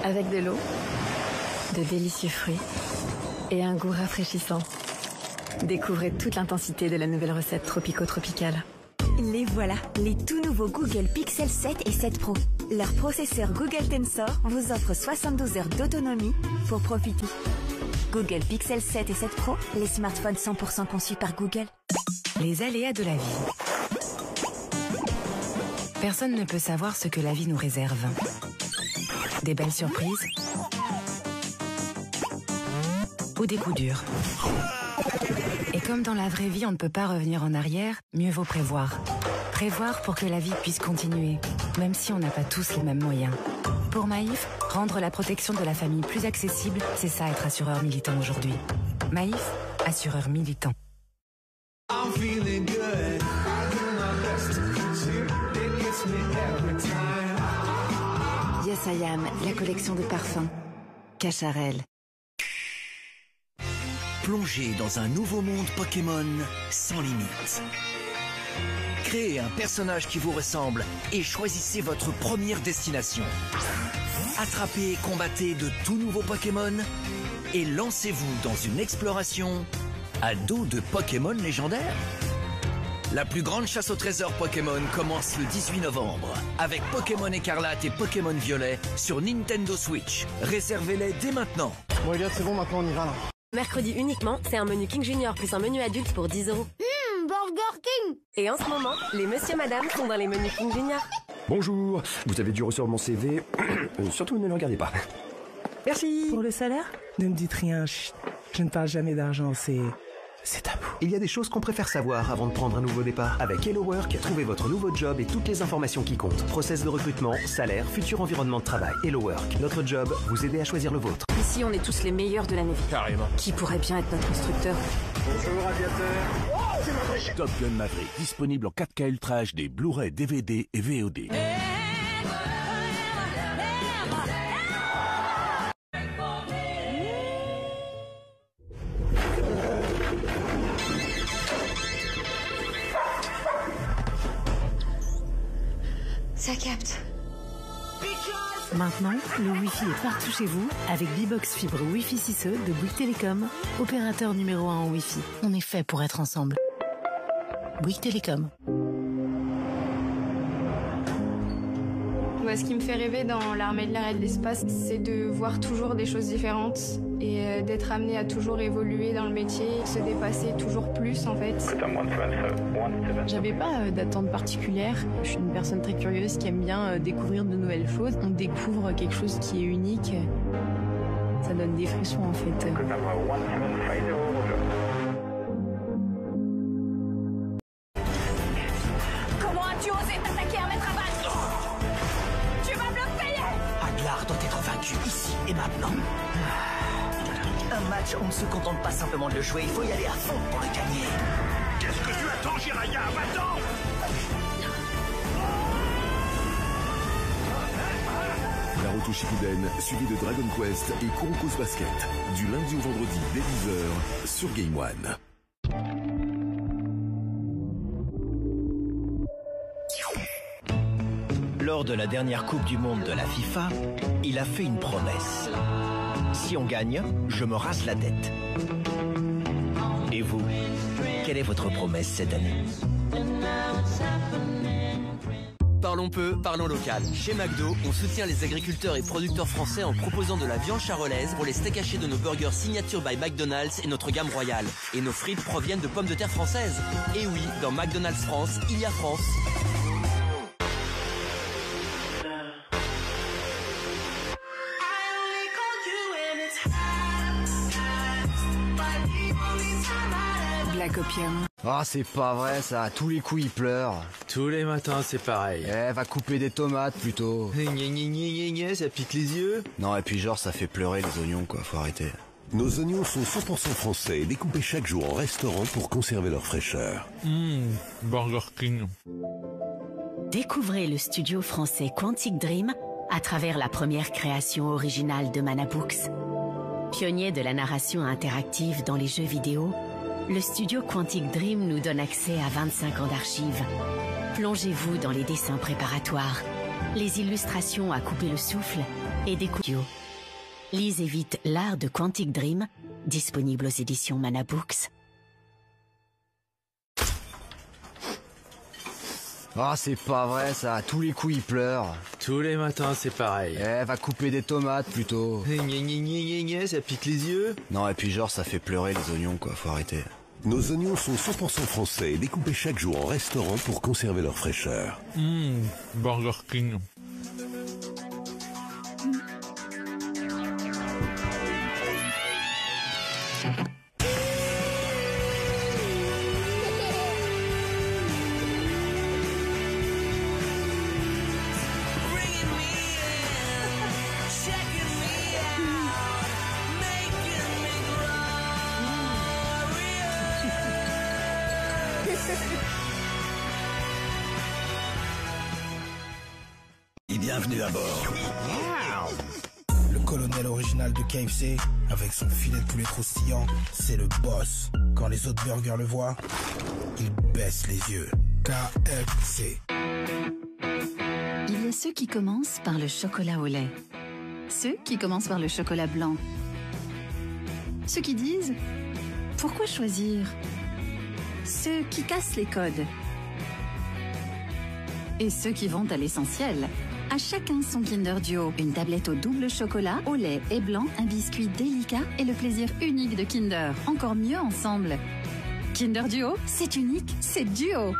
Avec de l'eau, de délicieux fruits et un goût rafraîchissant. Découvrez toute l'intensité de la nouvelle recette Tropico-Tropicale. Les voilà, les tout nouveaux Google Pixel 7 et 7 Pro. Leur processeur Google Tensor vous offre 72 heures d'autonomie pour profiter. Google Pixel 7 et 7 Pro, les smartphones 100% conçus par Google. Les aléas de la vie. Personne ne peut savoir ce que la vie nous réserve. Des belles surprises ou des coups durs. Et comme dans la vraie vie, on ne peut pas revenir en arrière, mieux vaut prévoir. Prévoir pour que la vie puisse continuer, même si on n'a pas tous les mêmes moyens. Pour Maïf, rendre la protection de la famille plus accessible, c'est ça être assureur militant aujourd'hui. Maïf, assureur militant. Yes I Am, la collection de parfums. Cacharel. Plongez dans un nouveau monde Pokémon sans limite. Créez un personnage qui vous ressemble et choisissez votre première destination. Attrapez et combattez de tout nouveaux Pokémon et lancez-vous dans une exploration à dos de Pokémon légendaires. La plus grande chasse au trésor Pokémon commence le 18 novembre avec Pokémon Écarlate et Pokémon Violet sur Nintendo Switch. Réservez-les dès maintenant. Bon Elliot, c'est bon, maintenant on y va là. Mercredi uniquement, c'est un menu King Junior plus un menu adulte pour 10 €. Burger King. Et en ce moment, les monsieur madame sont dans les menus King Junior. Bonjour, vous avez dû recevoir mon CV. Surtout ne le regardez pas. Merci. Pour le salaire? Ne me dites rien, chut. Je ne parle jamais d'argent, c'est tabou. Il y a des choses qu'on préfère savoir avant de prendre un nouveau départ. Avec Hello Work, trouvez votre nouveau job et toutes les informations qui comptent. Process de recrutement, salaire, futur environnement de travail. Hello Work, notre job, vous aider à choisir le vôtre. Ici, on est tous les meilleurs de la Navy. Carrément. Qui pourrait bien être notre instructeur? Bonjour aviateur. Oh, c'est Maverick. Top Gun Maverick, disponible en 4K Ultra HD, Blu-ray, DVD et VOD. Ça capte. Maintenant, le Wi-Fi est partout chez vous avec Bibox Fibre Wi-Fi 6E de Bouygues Télécom, opérateur numéro 1 en Wi-Fi. On est fait pour être ensemble. Bouygues Télécom. Moi, ce qui me fait rêver dans l'armée de l'air et de l'espace, c'est de voir toujours des choses différentes et d'être amené à toujours évoluer dans le métier, se dépasser toujours plus en fait. J'avais pas d'attente particulière. Je suis une personne très curieuse qui aime bien découvrir de nouvelles choses. On découvre quelque chose qui est unique. Ça donne des frissons en fait. Comment as-tu osé t'attaquer à maître à balle? Tu vas me le payer! Aglar doit être vaincu ici et maintenant. Un match, on ne se contente pas simplement de le jouer, il faut y aller à fond pour le gagner. Qu'est-ce que tu attends, Jiraya? Va-t'en! Naruto Shippuden, suivi de Dragon Quest et Kuroko's Basket. Du lundi au vendredi dès 10h sur Game One. Lors de la dernière Coupe du Monde de la FIFA, il a fait une promesse. Si on gagne, je me rase la tête. Et vous, quelle est votre promesse cette année? Parlons peu, parlons local. Chez McDo, on soutient les agriculteurs et producteurs français en proposant de la viande charolaise pour les steaks hachés de nos burgers Signature by McDonald's et notre gamme royale. Et nos frites proviennent de pommes de terre françaises. Et oui, dans McDonald's France, il y a France. Black Opium. Ah, c'est pas vrai ça, à tous les coups il pleure. Tous les matins c'est pareil. Eh, va couper des tomates plutôt. Ça pique les yeux. Non, et puis genre ça fait pleurer les oignons quoi, faut arrêter. Nos oignons sont 100% français, découpés chaque jour en restaurant pour conserver leur fraîcheur. Burger King. Découvrez le studio français Quantic Dream à travers la première création originale de Mana Books. Pionnier de la narration interactive dans les jeux vidéo, le studio Quantic Dream nous donne accès à 25 ans d'archives. Plongez-vous dans les dessins préparatoires, les illustrations à couper le souffle et des coups. Lisez vite l'art de Quantic Dream, disponible aux éditions Manabooks. Ah, c'est pas vrai ça, à tous les coups il pleure. Tous les matins c'est pareil. Va couper des tomates plutôt. Ça pique les yeux. Non, et puis genre ça fait pleurer les oignons quoi, faut arrêter. Nos oignons sont 100% français, découpés chaque jour en restaurant pour conserver leur fraîcheur. Burger King. Et bienvenue à bord. Le colonel original de KFC, avec son filet de poulet croustillant, c'est le boss. Quand les autres burgers le voient, ils baissent les yeux. KFC. Il y a ceux qui commencent par le chocolat au lait. Ceux qui commencent par le chocolat blanc. Ceux qui disent « Pourquoi choisir ?» Ceux qui cassent les codes. Et ceux qui vont à l'essentiel. À chacun son Kinder Duo. Une tablette au double chocolat, au lait et blanc, un biscuit délicat et le plaisir unique de Kinder. Encore mieux ensemble. Kinder Duo, c'est unique, c'est duo.